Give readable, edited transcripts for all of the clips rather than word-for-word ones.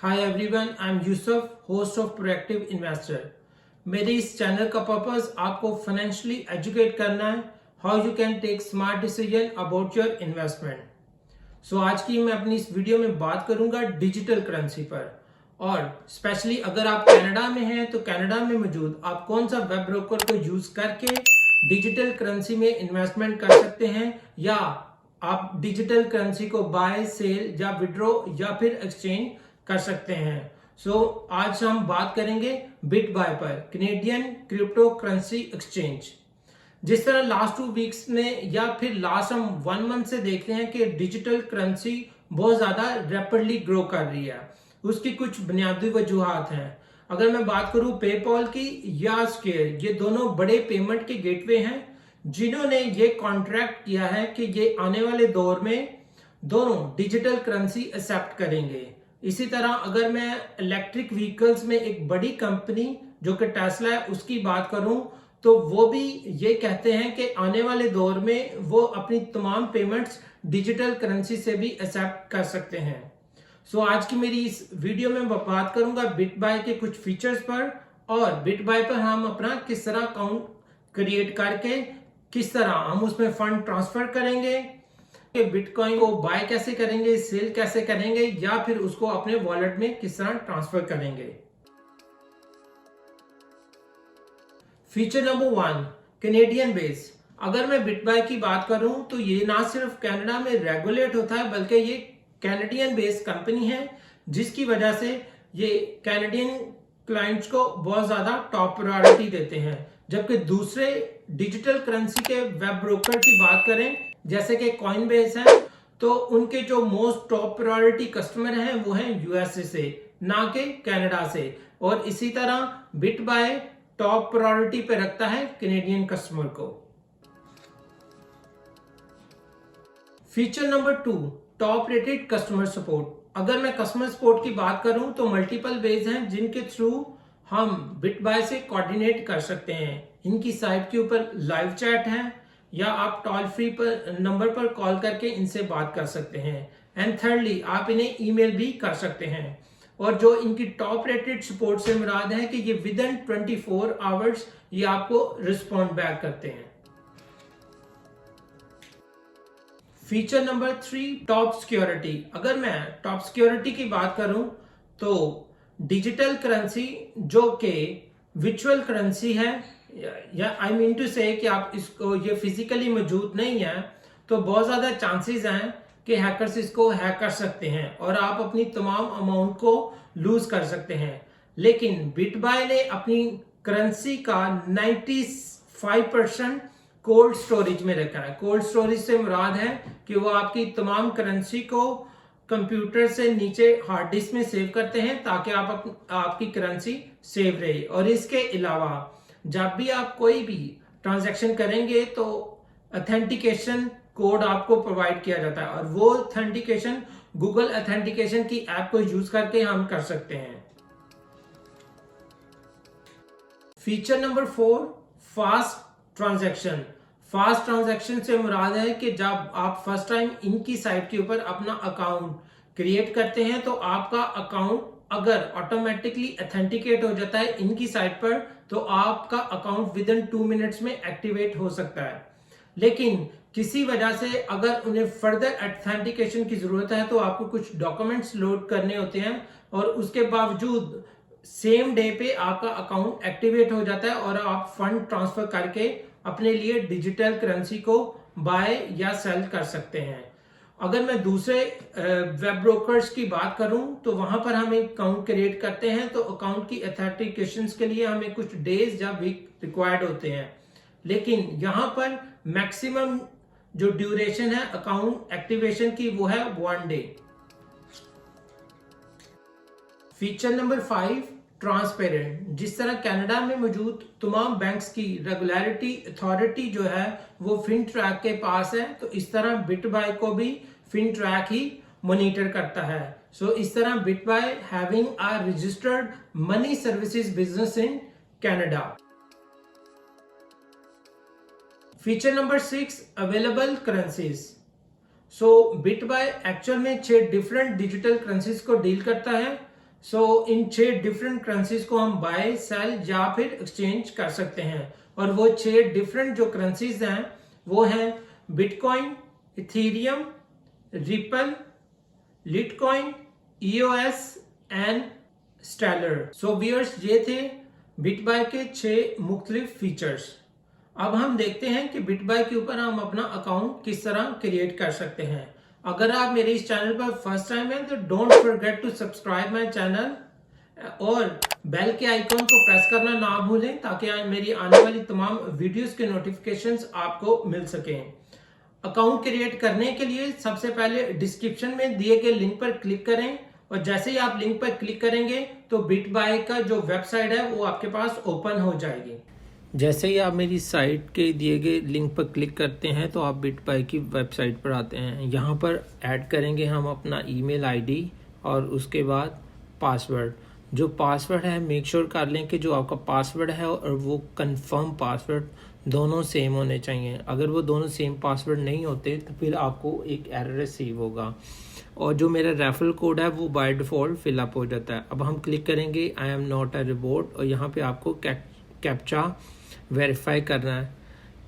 Hi everyone, I am Yusuf, host of proactive investor. मेरे इस channel का पर्पस आपको फाइनेंशियली एजुकेट करना है, how you can take smart decision about your investment. So आज की मैं अपनी इस वीडियो में बात करूंगा डिजिटल करेंसी पर, और स्पेशली अगर आप कनाडा में हैं तो कनाडा में मौजूद आप कौन सा वेब ब्रोकर को यूज करके डिजिटल करेंसी में इन्वेस्टमेंट कर सकते हैं, या आप डिजिटल करेंसी को बाय, सेल या विड्रॉ या फिर एक्सचेंज कर सकते हैं। सो आज हम बात करेंगे बिटबाय पर, कैनेडियन क्रिप्टो करेंसी एक्सचेंज। जिस तरह लास्ट 2 वीक्स में या फिर लास्ट हम 1 मंथ से देखते हैं कि डिजिटल करेंसी बहुत ज्यादा रैपिडली ग्रो कर रही है। उसकी कुछ बुनियादी वजूहात हैं। अगर मैं बात करूं पेपॉल की या स्क्वेयर, ये दोनों बड़े पेमेंट के गेटवे हैं जिन्होंने ये कॉन्ट्रैक्ट किया है कि ये आने वाले दौर में दोनों डिजिटल करेंसी एक्सेप्ट करेंगे। इसी तरह अगर मैं इलेक्ट्रिक व्हीकल्स में एक बड़ी कंपनी जो कि टेस्ला है उसकी बात करूं, तो वो भी ये कहते हैं कि आने वाले दौर में वो अपनी तमाम पेमेंट्स डिजिटल करेंसी से भी एक्सेप्ट कर सकते हैं। सो आज की मेरी इस वीडियो में बात करूंगा बिटबाय के कुछ फीचर्स पर, और बिटबाय पर हम अपना किस तरह अकाउंट क्रिएट करके किस तरह हम उसमें फंड ट्रांसफर करेंगे, बिटकॉइन को बाय कैसे करेंगे, सेल कैसे करेंगे, या फिर उसको अपने वॉलेट में किस तरह ट्रांसफर करेंगे। Feature number 1, Canadian base. अगर मैं बिटबाय की बात करूं तो ये ना सिर्फ कनाडा में रेगुलेट होता है बल्कि ये कैनेडियन बेस्ड कंपनी है, जिसकी वजह से ये कैनेडियन क्लाइंट्स को बहुत ज्यादा टॉप प्रायोरिटी देते हैं। जबकि दूसरे डिजिटल करेंसी के वेब ब्रोकर की बात करें जैसे कि कॉइनबेस है, तो उनके जो मोस्ट टॉप प्रायोरिटी कस्टमर हैं वो हैं यूएसए से, ना कि कनाडा से। और इसी तरह बिटबाय टॉप प्रायोरिटी पे रखता है कैनेडियन कस्टमर को। Feature number 2, top rated customer support. अगर मैं कस्टमर सपोर्ट की बात करूं तो मल्टीपल वेज हैं जिनके थ्रू हम बिटबाय से कोऑर्डिनेट कर सकते हैं। इनकी साइट के ऊपर लाइव चैट है, या आप टोल फ्री पर नंबर पर कॉल करके इनसे बात कर सकते हैं। एंड थर्डली आप इन्हें ईमेल भी कर सकते हैं। और जो इनकी टॉप रेटेड सपोर्ट से मुराद है कि ये विद इन 24 आवर्स ये आपको रिस्पॉन्ड बैक करते हैं। Feature number 3, top security. अगर मैं टॉप सिक्योरिटी की बात करूं तो डिजिटल करेंसी जो कि वर्चुअल करेंसी है, या आई मीन टू से कि आप इसको ये फिजिकली मौजूद नहीं है, तो बहुत ज्यादा चांसेस हैं कि हैकर्स इसको हैक कर सकते हैं और आप अपनी तमाम अमाउंट को लूज कर सकते हैं। लेकिन बिटबाय ने अपनी करेंसी का 95% कोल्ड स्टोरेज में रखा है। कोल्ड स्टोरेज से मुराद है कि वो आपकी तमाम करेंसी को कंप्यूटर से नीचे हार्ड डिस्क में सेव करते हैं ताकि आपकी करेंसी सेव रहे। और इसके अलावा जब भी आप कोई भी ट्रांजैक्शन करेंगे तो ऑथेंटिकेशन कोड आपको प्रोवाइड किया जाता है, और वो ऑथेंटिकेशन गूगल ऑथेंटिकेशन की ऐप को यूज करके हम कर सकते हैं। Feature number 4, fast transaction. Fast transaction से मुराद है कि जब आप फर्स्ट टाइम इनकी साइट के ऊपर अपना अकाउंट क्रिएट करते हैं तो आपका अकाउंट अगर ऑटोमेटिकली ऑथेंटिकेट हो जाता है इनकी साइट पर, तो आपका अकाउंट विद इन 2 मिनट्स में एक्टिवेट हो सकता है। लेकिन किसी वजह से अगर उन्हें फर्दर ऑथेंटिकेशन की जरूरत है तो आपको कुछ डॉक्यूमेंट्स लोड करने होते हैं, और उसके बावजूद सेम डे पे आपका अकाउंट एक्टिवेट हो जाता है और आप फंड ट्रांसफर करके अपने लिए डिजिटल करेंसी को बाय या सेल कर सकते हैं। अगर मैं दूसरे वेब ब्रोकर्स की बात करूं तो वहां पर हम एक अकाउंट क्रिएट करते हैं, तो अकाउंट की ऑथेंटिकेशन के लिए हमें कुछ डेज या वीक रिक्वायर्ड होते हैं। लेकिन यहां पर मैक्सिमम जो ड्यूरेशन है अकाउंट एक्टिवेशन की वो है 1 डे। Feature number 5, transparent. जिस तरह कनाडा में मौजूद तमाम बैंक्स की रेगुलेटरी अथॉरिटी जो है वो फिनट्रैक के पास है, तो इस तरह बिटबाय को भी फिनट्रैक ही मॉनिटर करता है। सो इस तरह Bitbuy having a registered money services business in Canada. Feature number 6, available currencies. So Bitbuy actual में 6 डिफरेंट डिजिटल करेंसीज को डील करता है। सो इन 6 डिफरेंट करेंसीज को हम बाय, सेल या फिर एक्सचेंज कर सकते हैं। और वो 6 डिफरेंट जो करेंसीज हैं वो हैं Bitcoin, Ethereum, Ripple, Litecoin, EOS and Stellar. So viewers, ये थे बिटबाय के 6 मुख्तलिफ फीचर्स। अब हम देखते हैं कि बिटबाय के ऊपर हम अपना अकाउंट किस तरह क्रिएट कर सकते हैं। अगर आप मेरे इस चैनल पर फर्स्ट टाइम हैं तो don't forget to subscribe my channel और बेल के आइकॉन को प्रेस करना ना भूलें ताकि मेरी आने वाली तमाम वीडियोस के नोटिफिकेशंस आपको मिल सकें। अकाउंट क्रिएट करने के लिए सबसे पहले डिस्क्रिप्शन में दिए गए लिंक पर क्लिक करें और जैसे ही आप लिंक पर क्लिक करेंगे तो बिटबाय का जो वेबसाइट है वो आपके पास ओपन हो जाएगी। जैसे ही आप मेरी साइट के दिए गए लिंक पर क्लिक करते हैं तो आप बिटबाय की वेबसाइट पर आते हैं। यहाँ पर ऐड करेंगे हम अपना ईमेल आईडी और उसके बाद पासवर्ड। जो पासवर्ड है मेक श्योर कर लें कि जो आपका पासवर्ड है और वो कंफर्म पासवर्ड दोनों सेम होने चाहिए। अगर वो दोनों सेम पासवर्ड नहीं होते तो फिर आपको एक एरर रिसीव होगा। और जो मेरा रेफरल कोड है वो बाय डिफ़ॉल्ट फिलअप हो जाता है। अब हम क्लिक करेंगे I am not a robot और यहाँ पे आपको कैप्चा वेरीफाई करना है।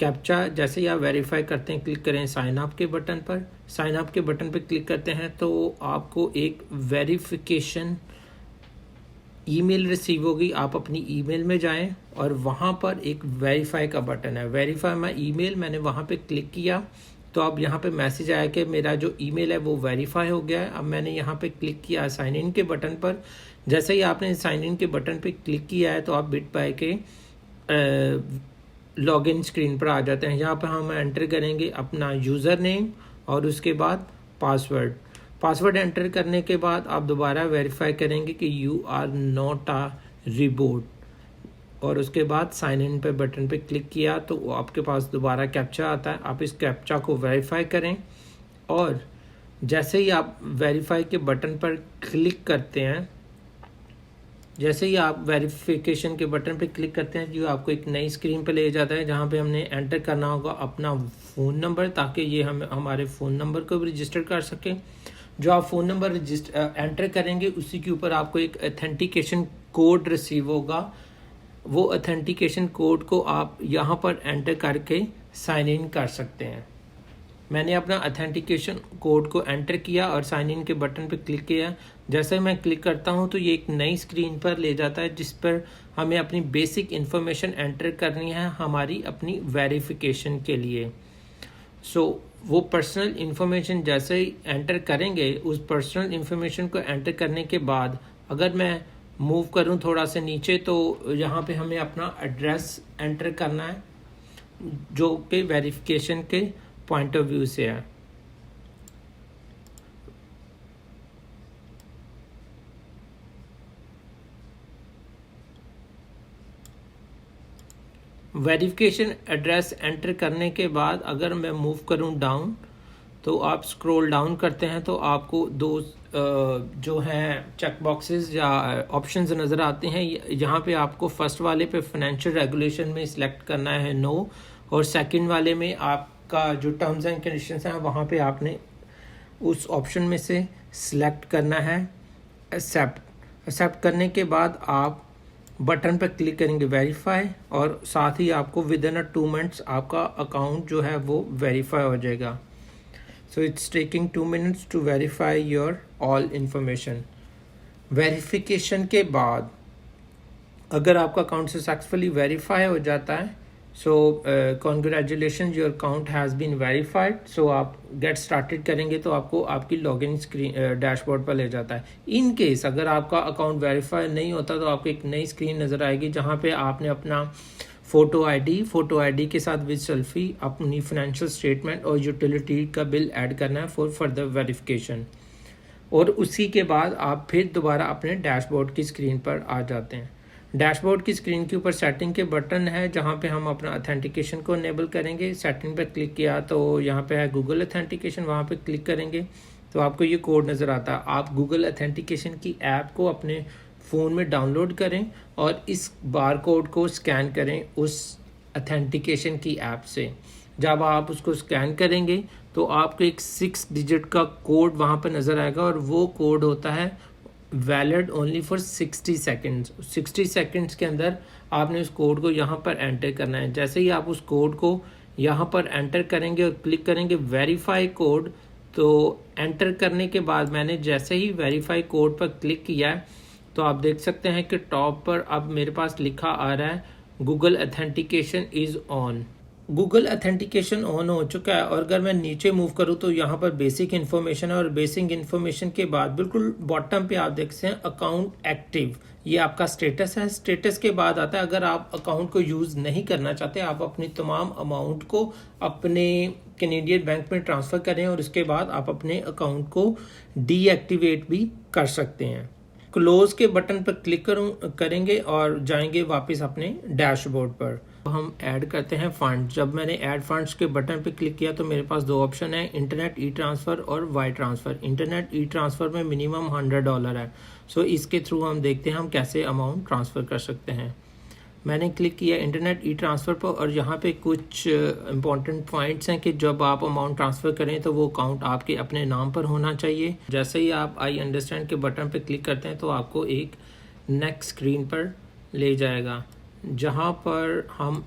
कैप्चा जैसे ही आप वेरीफाई करते हैं क्लिक करें साइन अप के बटन पर। साइन अप के बटन पर क्लिक करते हैं तो आपको एक वेरिफिकेशन ईमेल रिसीव होगी। आप अपनी ईमेल में जाएं और वहाँ पर एक वेरीफाई का बटन है, वेरीफाई माई ईमेल। मैंने वहाँ पे क्लिक किया तो अब यहाँ पे मैसेज आया कि मेरा जो ईमेल है वो वेरीफाई हो गया है। अब मैंने यहाँ पे क्लिक किया साइन इन के बटन पर। जैसे ही आपने साइन इन के बटन पे क्लिक किया है तो आप बिटबाय के लॉगिन स्क्रीन पर आ जाते हैं। यहाँ पर हम एंटर करेंगे अपना यूज़र नेम और उसके बाद पासवर्ड। पासवर्ड एंटर करने के बाद आप दोबारा वेरीफाई करेंगे कि you are not a robot और उसके बाद साइन इन पे बटन पे क्लिक किया तो आपके पास दोबारा कैप्चा आता है। आप इस कैप्चा को वेरीफाई करें और जैसे ही आप वेरीफाई के बटन पर क्लिक करते हैं, जैसे ही आप वेरिफिकेशन के बटन पे क्लिक करते हैं जो आपको एक नई स्क्रीन पे ले जाता है जहाँ पे हमने एंटर करना होगा अपना फ़ोन नंबर ताकि ये हम हमारे फ़ोन नंबर को भी रजिस्टर कर सकें। जो आप फ़ोन नंबर एंटर करेंगे उसी के ऊपर आपको एक ऑथेंटिकेशन कोड रिसीव होगा। वो ऑथेंटिकेशन कोड को आप यहाँ पर एंटर करके साइन इन कर सकते हैं। मैंने अपना ऑथेंटिकेशन कोड को एंटर किया और साइन इन के बटन पर क्लिक किया। जैसे मैं क्लिक करता हूँ तो ये एक नई स्क्रीन पर ले जाता है जिस पर हमें अपनी बेसिक इन्फॉर्मेशन एंटर करनी है हमारी अपनी वेरिफिकेशन के लिए। वो पर्सनल इन्फॉर्मेशन जैसे ही एंटर करेंगे उस पर्सनल इन्फॉर्मेशन को एंटर करने के बाद अगर मैं मूव करूं थोड़ा सा नीचे तो यहाँ पे हमें अपना एड्रेस एंटर करना है जो कि वेरिफिकेशन के पॉइंट ऑफ व्यू से है। वेरिफिकेशन एड्रेस एंटर करने के बाद अगर मैं मूव करूं डाउन तो आप स्क्रॉल डाउन करते हैं तो आपको दो जो हैं चेक बॉक्सेस या ऑप्शंस नज़र आते हैं। यहाँ पे आपको फर्स्ट वाले पे फाइनेंशियल रेगुलेशन में सिलेक्ट करना है नो और सेकंड वाले में आपका जो टर्म्स एंड कंडीशंस हैं वहाँ पे आपने उस ऑप्शन में से सिलेक्ट करना है एक्सेप्ट करने के बाद आप बटन पर क्लिक करेंगे वेरीफाई और साथ ही आपको विद इन 2 मिनट्स आपका अकाउंट जो है वो वेरीफाई हो जाएगा। So it's taking 2 minutes to verify your all information. Verification के बाद अगर आपका अकाउंट सक्सेसफुली वेरीफाई हो जाता है so congratulation your account has been verified. So आप गेट स्टार्टेड करेंगे तो आपको आपकी लॉगिन स्क्रीन डैशबोर्ड पर ले जाता है। इन केस अगर आपका अकाउंट वेरीफाई नहीं होता तो आपको एक नई स्क्रीन नज़र आएगी जहाँ पे आपने अपना फ़ोटो आईडी के साथ विद सेल्फी अपनी फाइनेंशियल स्टेटमेंट और यूटिलिटी का बिल ऐड करना है फॉर फर्दर वेरिफिकेशन और उसी के बाद आप फिर दोबारा अपने डैशबोर्ड की स्क्रीन पर आ जाते हैं। डैशबोर्ड की स्क्रीन के ऊपर सेटिंग के बटन है जहाँ पे हम अपना ऑथेंटिकेशन को इनेबल करेंगे। सेटिंग पर क्लिक किया तो यहाँ पे है गूगल ऑथेंटिकेशन, वहाँ पे क्लिक करेंगे तो आपको ये कोड नज़र आता है। आप गूगल ऑथेंटिकेशन की ऐप को अपने फ़ोन में डाउनलोड करें और इस बार कोड को स्कैन करें उस ऑथेंटिकेशन की ऐप से। जब आप उसको स्कैन करेंगे तो आपको एक 6 डिजिट का कोड वहाँ पर नज़र आएगा और वो कोड होता है valid only for 60 seconds. 60 seconds के अंदर आपने उस कोड को यहाँ पर एंटर करना है। जैसे ही आप उस कोड को यहाँ पर एंटर करेंगे और क्लिक करेंगे वेरीफाई कोड, तो एंटर करने के बाद मैंने जैसे ही वेरीफाई कोड पर क्लिक किया है तो आप देख सकते हैं कि टॉप पर अब मेरे पास लिखा आ रहा है Google authentication is on. Google authentication on हो चुका है और अगर मैं नीचे मूव करूं तो यहाँ पर बेसिक इन्फॉर्मेशन है और बेसिक इन्फॉर्मेशन के बाद बिल्कुल बॉटम पे आप देख सकते हैं अकाउंट एक्टिव, ये आपका स्टेटस है। स्टेटस के बाद आता है अगर आप अकाउंट को यूज़ नहीं करना चाहते, आप अपनी तमाम अमाउंट को अपने कैनेडियन बैंक में ट्रांसफ़र करें और उसके बाद आप अपने अकाउंट को डीएक्टिवेट भी कर सकते हैं। क्लोज के बटन पर क्लिक करेंगे और जाएंगे वापस अपने डैशबोर्ड पर। हम ऐड करते हैं फंड। जब मैंने ऐड फंड्स के बटन पर क्लिक किया तो मेरे पास दो ऑप्शन है, इंटरनेट ई ट्रांसफ़र और Y transfer. Internet e transfer में मिनिमम $100 है, सो इसके थ्रू हम देखते हैं हम कैसे अमाउंट ट्रांसफ़र कर सकते हैं। मैंने क्लिक किया इंटरनेट ई ट्रांसफ़र पर और यहाँ पे कुछ इंपॉर्टेंट पॉइंट्स हैं कि जब आप अमाउंट ट्रांसफ़र करें तो वो अकाउंट आपके अपने नाम पर होना चाहिए। जैसे ही आप आई अंडरस्टैंड के बटन पे क्लिक करते हैं तो आपको एक नेक्स्ट स्क्रीन पर ले जाएगा जहाँ पर हम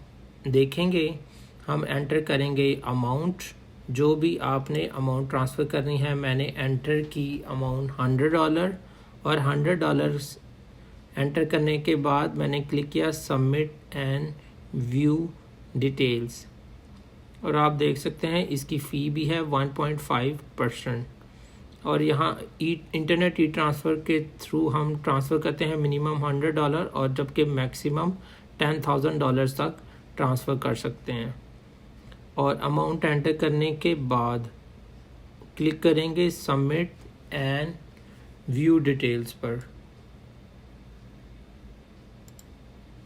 देखेंगे, हम एंटर करेंगे अमाउंट, जो भी आपने अमाउंट ट्रांसफ़र करनी है। मैंने एंटर की अमाउंट $100 और $100 एंटर करने के बाद मैंने क्लिक किया सबमिट एंड व्यू डिटेल्स और आप देख सकते हैं इसकी फ़ी भी है 1.5%। और यहाँ इंटरनेट ई ट्रांसफ़र के थ्रू हम ट्रांसफ़र करते हैं मिनिमम $100 और जबकि मैक्सिमम $10,000 तक ट्रांसफ़र कर सकते हैं। और अमाउंट एंटर करने के बाद क्लिक करेंगे सबमिट एंड व्यू डिटेल्स पर।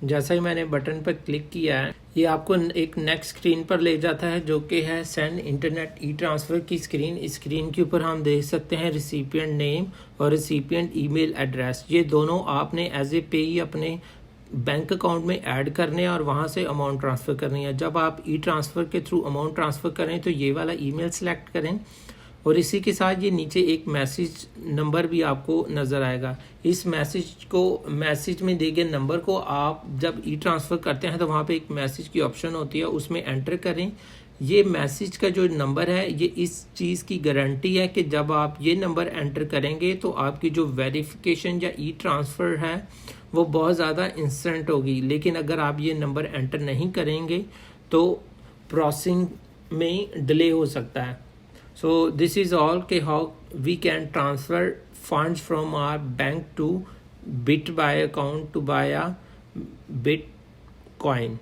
जैसा ही मैंने बटन पर क्लिक किया है ये आपको एक नेक्स्ट स्क्रीन पर ले जाता है जो कि है सेंड इंटरनेट ई ट्रांसफ़र की स्क्रीन। इस स्क्रीन के ऊपर हम देख सकते हैं रिसिपिएंट नेम और रिसिपिएंट ईमेल एड्रेस, ये दोनों आपने एज ए पेई अपने बैंक अकाउंट में ऐड करने और वहाँ से अमाउंट ट्रांसफ़र करनी है। जब आप ई ट्रांसफ़र के थ्रू अमाउंट ट्रांसफ़र करें तो ये वाला ईमेल सेलेक्ट करें और इसी के साथ ये नीचे एक मैसेज नंबर भी आपको नज़र आएगा। इस मैसेज में दिए गए नंबर को आप जब ई ट्रांसफ़र करते हैं तो वहाँ पे एक मैसेज की ऑप्शन होती है, उसमें एंटर करें। ये मैसेज का जो नंबर है ये इस चीज़ की गारंटी है कि जब आप ये नंबर एंटर करेंगे तो आपकी जो वेरिफिकेशन या ई ट्रांसफ़र है वो बहुत ज़्यादा इंस्टेंट होगी। लेकिन अगर आप ये नंबर एंटर नहीं करेंगे तो प्रोसेसिंग में डिले हो सकता है। So this is all कि how we can transfer funds from our bank to BitBuy account to buy a Bitcoin।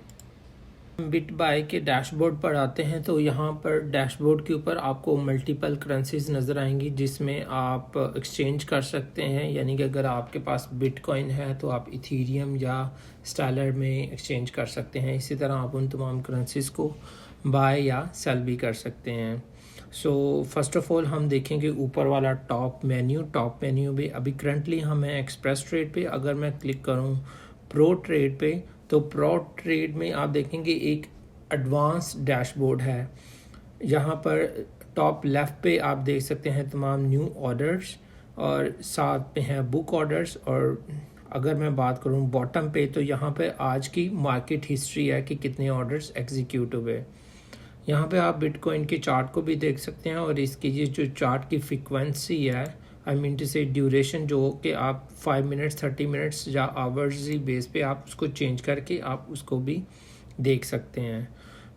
BitBuy के डैशबोर्ड पर आते हैं तो यहाँ पर डैशबोर्ड के ऊपर आपको मल्टीपल करेंसीज नज़र आएंगी जिसमें आप एक्सचेंज कर सकते हैं। यानी कि अगर आपके पास बिटकॉइन है तो आप इथीरियम या स्टेलर में एक्सचेंज कर सकते हैं। इसी तरह आप उन तमाम करेंसीज को बाय या सेल भी कर सकते हैं। सो फर्स्ट ऑफ ऑल हम देखेंगे ऊपर वाला टॉप मेन्यू भी अभी करंटली हम हैं एक्सप्रेस ट्रेड पे। अगर मैं क्लिक करूं प्रो ट्रेड पे तो प्रो ट्रेड में आप देखेंगे एक एडवांस डैशबोर्ड है। यहाँ पर टॉप लेफ़्ट पे आप देख सकते हैं तमाम न्यू ऑर्डर्स और साथ में है बुक ऑर्डर्स। और अगर मैं बात करूँ बॉटम पे तो यहाँ पे आज की मार्केट हिस्ट्री है कि कितने ऑर्डर्स एग्जीक्यूट हुए। यहाँ पे आप बिटकॉइन के चार्ट को भी देख सकते हैं और इसकी ये जो चार्ट की फ्रीक्वेंसी है, आई मीन टू से ड्यूरेशन, जो कि आप 5 मिनट्स 30 मिनट्स या आवर्सली बेस पे आप उसको चेंज करके आप उसको भी देख सकते हैं।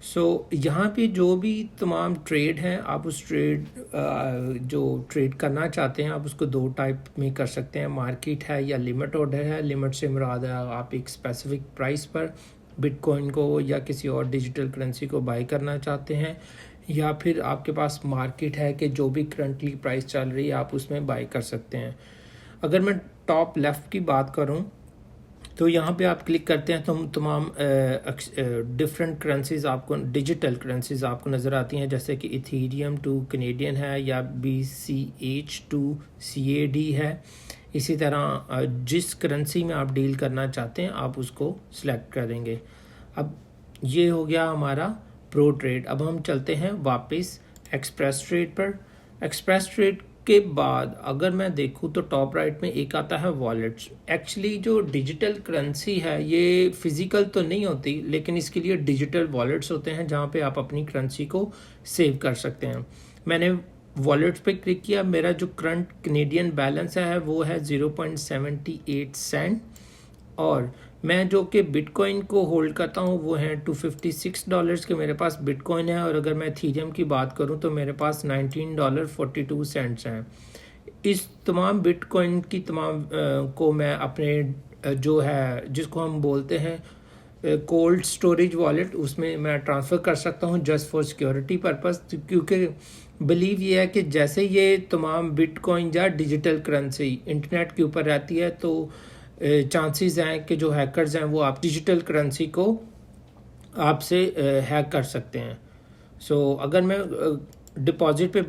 सो यहाँ पे जो भी तमाम ट्रेड हैं आप उस जो ट्रेड करना चाहते हैं आप उसको दो टाइप में कर सकते हैं, मार्केट है या लिमिट ऑर्डर है। लिमिट से मुराद है आप एक स्पेसिफिक प्राइस पर बिटकॉइन को या किसी और डिजिटल करेंसी को बाय करना चाहते हैं, या फिर आपके पास मार्केट है कि जो भी करंटली प्राइस चल रही है आप उसमें बाय कर सकते हैं। अगर मैं टॉप लेफ़्ट की बात करूं तो यहाँ पे आप क्लिक करते हैं तो तमाम डिफरेंट करेंसीज आपको, डिजिटल करेंसीज आपको नज़र आती हैं, जैसे कि इथीरियम टू कैनेडियन है या BCH टू CAD है। इसी तरह जिस करेंसी में आप डील करना चाहते हैं आप उसको सिलेक्ट करेंगे। अब ये हो गया हमारा प्रो ट्रेड। अब हम चलते हैं वापस एक्सप्रेस ट्रेड पर। एक्सप्रेस ट्रेड उसके बाद अगर मैं देखूँ तो टॉप राइट में एक आता है वॉलेट्स। एक्चुअली जो डिजिटल करेंसी है ये फिजिकल तो नहीं होती, लेकिन इसके लिए डिजिटल वॉलेट्स होते हैं जहाँ पे आप अपनी करेंसी को सेव कर सकते हैं। मैंने वॉलेट्स पे क्लिक किया, मेरा जो करंट कनेडियन बैलेंस है वो है 0.78 सेंट, और मैं जो कि बिटकॉइन को होल्ड करता हूँ वो है $256 के मेरे पास बिटकॉइन है। और अगर मैं इथेरियम की बात करूँ तो मेरे पास $19.42 हैं। इस तमाम बिटकॉइन की तमाम को मैं अपने जो है जिसको हम बोलते हैं कोल्ड स्टोरेज वॉलेट, उसमें मैं ट्रांसफ़र कर सकता हूँ जस्ट फॉर सिक्योरिटी पर्पस, क्योंकि बिलीव ये है कि जैसे ये तमाम बिटकॉइन या डिजिटल करेंसी इंटरनेट के ऊपर रहती है तो चांसेस हैं कि जो हैकर्स हैं वो आप डिजिटल करेंसी को आपसे हैक कर सकते हैं। अगर मैं डिपॉजिट पे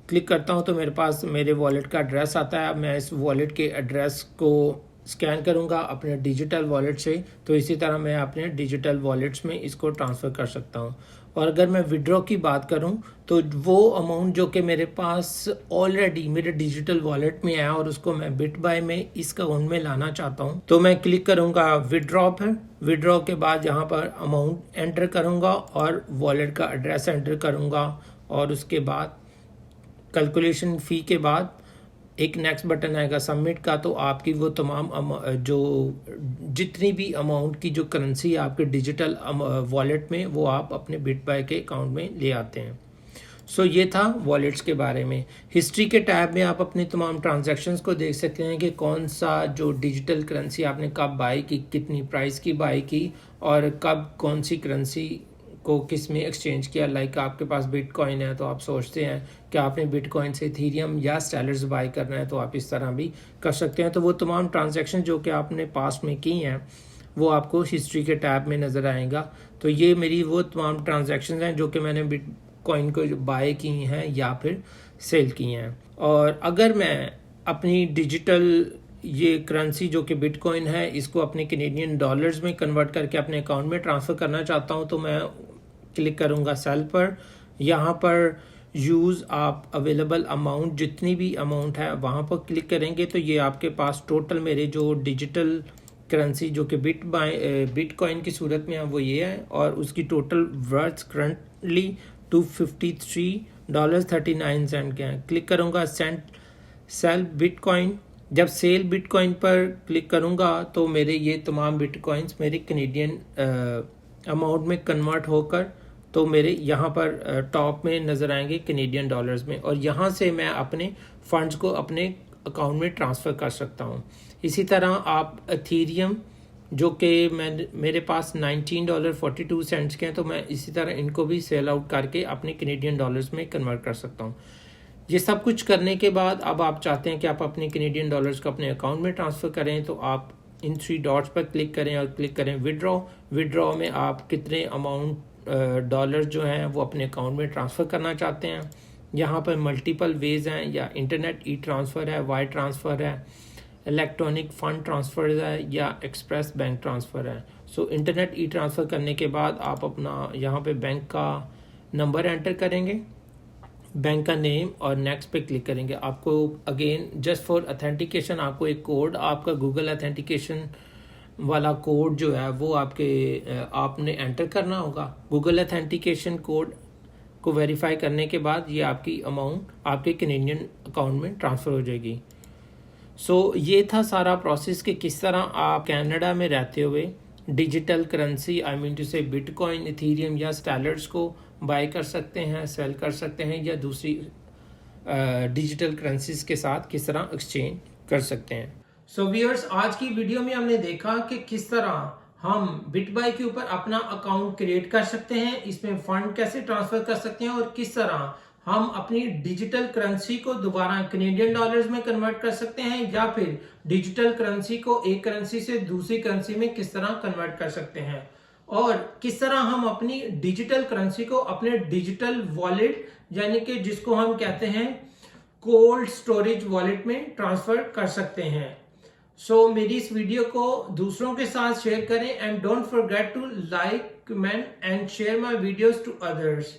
क्लिक करता हूं तो मेरे पास मेरे वॉलेट का एड्रेस आता है। मैं इस वॉलेट के एड्रेस को स्कैन करूंगा अपने डिजिटल वॉलेट से, तो इसी तरह मैं अपने डिजिटल वॉलेट्स में इसको ट्रांसफ़र कर सकता हूं। और अगर मैं विड्रॉ की बात करूं तो वो अमाउंट जो कि मेरे पास ऑलरेडी मेरे डिजिटल वॉलेट में है और उसको मैं बिटबाय में इस अकाउंट में लाना चाहता हूं, तो मैं क्लिक करूंगा विड्रॉ पर। विड्रॉ के बाद यहाँ पर अमाउंट एंटर करूंगा और वॉलेट का एड्रेस एंटर करूंगा, और उसके बाद कैलकुलेशन फ़ी के बाद एक नेक्स्ट बटन आएगा सबमिट का। तो आपकी वो तमाम जो जितनी भी अमाउंट की जो करेंसी है आपके डिजिटल वॉलेट में, वो आप अपने बिटबाय के अकाउंट में ले आते हैं। ये था वॉलेट्स के बारे में। हिस्ट्री के टैब में आप अपने तमाम ट्रांजैक्शंस को देख सकते हैं कि कौन सा जो डिजिटल करेंसी आपने कब बाई की, कितनी प्राइस की बाई की, और कब कौन सी करेंसी को किस में एक्सचेंज किया। लाइक आपके पास बिटकॉइन है तो आप सोचते हैं कि आपने बिटकॉइन से इथेरियम या स्टेलर्स बाय करना है, तो आप इस तरह भी कर सकते हैं। तो वो तमाम ट्रांजैक्शन जो कि आपने पास्ट में की हैं वो आपको हिस्ट्री के टैब में नज़र आएगा। तो ये मेरी वो तमाम ट्रांजैक्शन हैं जो कि मैंने बिटकॉइन को बाय की हैं या फिर सेल की हैं। और अगर मैं अपनी डिजिटल ये करेंसी जो कि बिटकॉइन है इसको अपने कैनेडियन डॉलर्स में कन्वर्ट करके अपने अकाउंट में ट्रांसफ़र करना चाहता हूँ, तो मैं क्लिक करूँगा सेल पर। यहाँ पर यूज़ आप अवेलेबल अमाउंट, जितनी भी अमाउंट है वहाँ पर क्लिक करेंगे तो ये आपके पास टोटल मेरे जो डिजिटल करेंसी जो कि बिटकॉइन की सूरत में है वो ये है, और उसकी टोटल वर्थ करंटली $253.39 के हैं। क्लिक करूँगा सेल बिटकॉइन। जब सेल बिटकॉइन पर क्लिक करूँगा तो मेरे ये तमाम बिटकॉइंस मेरे कैनेडियन अमाउंट में कन्वर्ट होकर तो मेरे यहाँ पर टॉप में नज़र आएंगे कैनेडियन डॉलर्स में, और यहाँ से मैं अपने फंड्स को अपने अकाउंट में ट्रांसफ़र कर सकता हूँ। इसी तरह आप इथेरियम जो कि मेरे पास $19.42 के हैं, तो मैं इसी तरह इनको भी सेल आउट करके अपने कैनेडियन डॉलर्स में कन्वर्ट कर सकता हूँ। ये सब कुछ करने के बाद अब आप चाहते हैं कि आप अपने कैनेडियन डॉलर्स को अपने अकाउंट में ट्रांसफ़र करें, तो आप इन 3 डॉट्स पर क्लिक करें और क्लिक करें विड्रॉ। विड्रॉ में आप कितने अमाउंट डॉलर जो हैं वो अपने अकाउंट में ट्रांसफ़र करना चाहते हैं। यहाँ पर मल्टीपल वेज हैं, या इंटरनेट ई ट्रांसफ़र है, वायर ट्रांसफ़र है, इलेक्ट्रॉनिक फ़ंड ट्रांसफ़र है, या एक्सप्रेस बैंक ट्रांसफ़र है। इंटरनेट ई ट्रांसफ़र करने के बाद आप अपना यहाँ पे बैंक का नंबर एंटर करेंगे, बैंक का नेम, और नेक्स्ट पे क्लिक करेंगे। आपको अगेन जस्ट फॉर ऑथेंटिकेशन आपको एक कोड, आपका गूगल ऑथेंटिकेशन वाला कोड जो है वो आपने एंटर करना होगा। गूगल ऑथेंटिकेशन कोड को वेरीफाई करने के बाद ये आपकी अमाउंट आपके कैनेडियन अकाउंट में ट्रांसफ़र हो जाएगी। ये था सारा प्रोसेस कि किस तरह आप कनाडा में रहते हुए digital currency, I mean to say Bitcoin, Ethereum या स्टेलर्स को बाय कर सकते हैं, सेल कर सकते हैं, या दूसरी डिजिटल करेंसीज के साथ किस तरह एक्सचेंज कर सकते हैं। व्यूअर्स, आज की वीडियो में हमने देखा कि किस तरह हम बिटबाय के ऊपर अपना अकाउंट क्रिएट कर सकते हैं, इसमें फंड कैसे ट्रांसफर कर सकते हैं, और किस तरह हम अपनी डिजिटल करेंसी को दोबारा कैनेडियन डॉलर्स में कन्वर्ट कर सकते हैं, या फिर डिजिटल करेंसी को एक करेंसी से दूसरी करेंसी में किस तरह कन्वर्ट कर सकते हैं, और किस तरह हम अपनी डिजिटल करेंसी को अपने डिजिटल वॉलेट यानी कि जिसको हम कहते हैं कोल्ड स्टोरेज वॉलेट में ट्रांसफर कर सकते हैं। मेरी इस वीडियो को दूसरों के साथ शेयर करें, and don't forget to like, comment and share my videos to others.